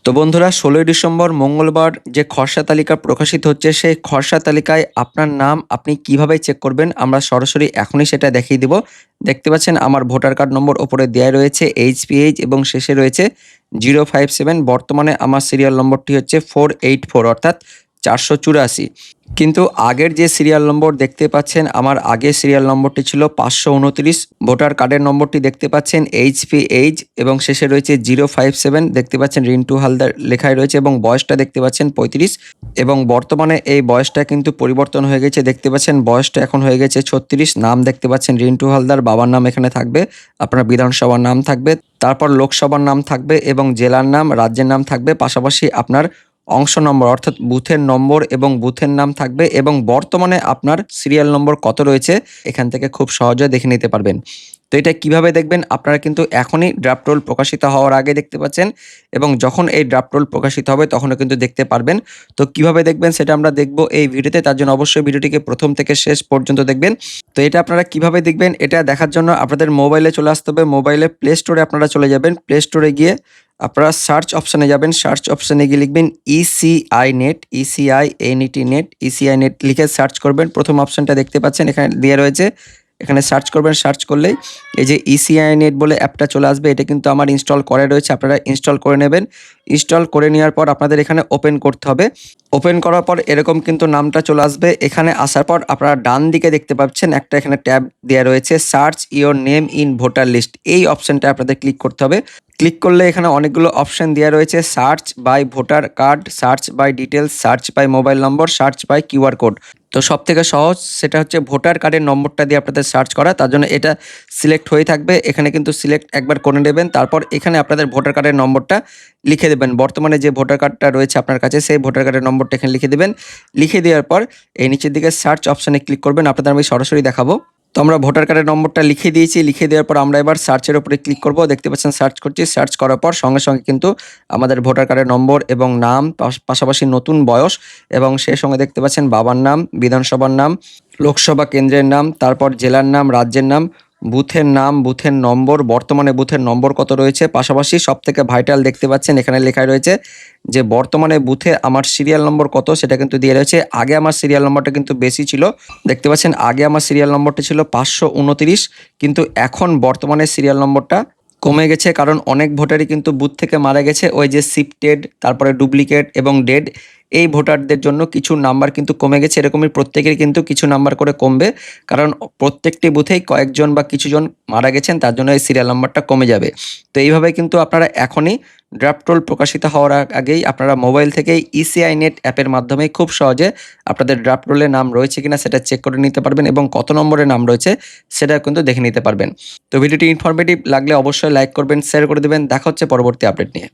তো বন্ধুরা ১৬ই ডিসেম্বর মঙ্গলবার যে খসড়া তালিকা প্রকাশিত হচ্ছে সেই খসড়া তালিকায় আপনার নাম আপনি কিভাবে চেক করবেন আমরা সরাসরি এখনই সেটা দেখিয়ে দিব। দেখতে পাচ্ছেন আমার ভোটার কার্ড নম্বর ওপরে দেয়া রয়েছে এইচপিএইচ এবং শেষে রয়েছে 057। বর্তমানে আমার সিরিয়াল নম্বরটি হচ্ছে 484 অর্থাৎ ৪৮৪। কিন্তু আগের যে সিরিয়াল নম্বর দেখতে পাচ্ছেন আমার আগের সিরিয়াল নম্বরটি ছিল ৫২৯। ভোটার কার্ডের নম্বরটি দেখতে পাচ্ছেন এইচপিএইচ এবং শেষে রয়েছে 057। দেখতে পাচ্ছেন রিন্টু হালদার লেখাই রয়েছে এবং বয়সটা দেখতে পাচ্ছেন ৩৫ এবং বর্তমানে এই বয়সটা কিন্তু পরিবর্তন হয়ে গেছে। দেখতে পাচ্ছেন বয়সটা এখন হয়ে গেছে ৩৬। নাম দেখতে পাচ্ছেন রিন্টু হালদার, বাবার নাম এখানে থাকবে, আপনার বিধানসভার নাম থাকবে, তারপর লোকসভার নাম থাকবে এবং জেলার নাম, রাজ্যের নাম থাকবে, পাশাপাশি আপনার অংশ নম্বর অর্থাৎ বুথের নম্বর এবং বুথের নাম থাকবে এবং বর্তমানে আপনার সিরিয়াল নম্বর কত রয়েছে এখান থেকে খুব সহজে দেখে নিতে পারবেন। তো এটা কিভাবে দেখবেন আপনারা কিন্তু এখনই ড্রাফট রোল প্রকাশিত হওয়ার আগে দেখতে পাচ্ছেন এবং যখন এই ড্রাফট রোল প্রকাশিত হবে তখনও কিন্তু দেখতে পারবেন। তো কিভাবে দেখবেন সেটা আমরা দেখব এই ভিডিওতে, তার জন্য অবশ্যই ভিডিওটিকে প্রথম থেকে শেষ পর্যন্ত দেখবেন। তো এটা আপনারা কিভাবে দেখবেন এটা দেখার জন্য আপনাদের মোবাইলে চলে আসতে হবে। মোবাইলে প্লে স্টোরে আপনারা চলে যাবেন। প্লে স্টোরে গিয়ে আপনারা সার্চ অপশানে যাবেন। সার্চ অপশানে গিয়ে লিখবেন ECI net, ECINET net, ECI net লিখে সার্চ করবেন। প্রথম অপশানটা দেখতে পাচ্ছেন এখানে দেওয়া রয়েছে, এখানে সার্চ করবেন। সার্চ করলেই এই যে ইসিআই নেট বলে অ্যাপটা চলে আসবে। এটা কিন্তু আমার ইনস্টল করা রয়েছে, আপনারা ইনস্টল করে নেবেন। ইনস্টল করে নেওয়ার পর আপনাদের এখানে ওপেন করতে হবে। ওপেন করার পর এরকম কিন্তু নামটা চলে আসবে। এখানে আসার পর আপনারা ডান দিকে দেখতে পাচ্ছেন একটা এখানে ট্যাব দেওয়া রয়েছে search your name in voter list. এই অপশানটা আপনাদের ক্লিক করতে হবে। ক্লিক করলে এখানে অনেকগুলো অপশান দেওয়া রয়েছে, search by voter card, search by details, search by mobile number, search by QR code. তো সব থেকে সহজ সেটা হচ্ছে ভোটার কার্ডের নম্বরটা দিয়ে আপনাদের সার্চ করা, তার জন্য এটা সিলেক্ট হয়ে থাকবে। এখানে কিন্তু সিলেক্ট একবার করে নেবেন, তারপর এখানে আপনাদের ভোটার কার্ডের নম্বরটা লিখে দেবেন। বর্তমানে যে ভোটার কার্ডটা রয়েছে আপনার কাছে সেই ভোটার কার্ডের নম্বরটা এখানে লিখে দেবেন। লিখে দেওয়ার পর এই নিচের দিকে সার্চ অপশানে ক্লিক করবেন, আপনাদের আমি সরাসরি দেখাবো। তো আমরা ভোটার কার্ডের নম্বরটা লিখে দিয়েছি। লিখে দেওয়ার পর আমরা এবার সার্চের উপরে ক্লিক করব। দেখতে পাচ্ছেন সার্চ করছি। সার্চ করার পর সঙ্গে সঙ্গে কিন্তু আমাদের ভোটার কার্ডের নম্বর এবং নাম, পাশাপাশি নতুন বয়স এবং সেই সঙ্গে দেখতে পাচ্ছেন বাবার নাম, বিধানসভার নাম, লোকসভা কেন্দ্রের নাম, তারপর জেলার নাম, রাজ্যের নাম, বুথের নাম, বুথের নম্বর, বর্তমানে বুথের নম্বর কত রয়েছে, পাশাপাশি সবথেকে ভাইটাল দেখতে পাচ্ছেন এখানে লেখা রয়েছে যে বর্তমানে বুথে আমার সিরিয়াল নম্বর কত সেটা কিন্তু দিয়ে রয়েছে। আগে আমার সিরিয়াল নম্বরটা কিন্তু বেশি ছিল। দেখতে পাচ্ছেন আগে আমার সিরিয়াল নম্বরটা ছিল ৫২৯, কিন্তু এখন বর্তমানে সিরিয়াল নম্বরটা কমে গেছে, কারণ অনেক ভোটারই কিন্তু বুথ থেকে মারা গেছে। ওই যে শিফটেড, তারপরে ডুপ্লিকেট এবং ডেড, এই ভোটারদের জন্য কিছু নাম্বার কিন্তু কমে গেছে। এরকমই প্রত্যেকের কিন্তু কিছু নাম্বার করে কমবে, কারণ প্রত্যেকটি বুথেই কয়েকজন বা কিছুজন মারা গেছেন, তার জন্য এই সিরিয়াল নাম্বারটা কমে যাবে। তো এইভাবে কিন্তু আপনারা এখনই ড্রাফট রোল প্রকাশিত হওয়ার আগেই আপনারা মোবাইল থেকেই ইসিআই নেট অ্যাপের মাধ্যমে খুব সহজে আপনাদের ড্রাফট রোলে নাম রয়েছে কিনা সেটা চেক করে নিতে পারবেন এবং কত নম্বরে নাম রয়েছে সেটা কিন্তু দেখে নিতে পারবেন। তো ভিডিওটি ইনফরমেটিভ লাগলে অবশ্যই লাইক করবেন, শেয়ার করে দেবেন। দেখা হচ্ছে পরবর্তী আপডেট নিয়ে।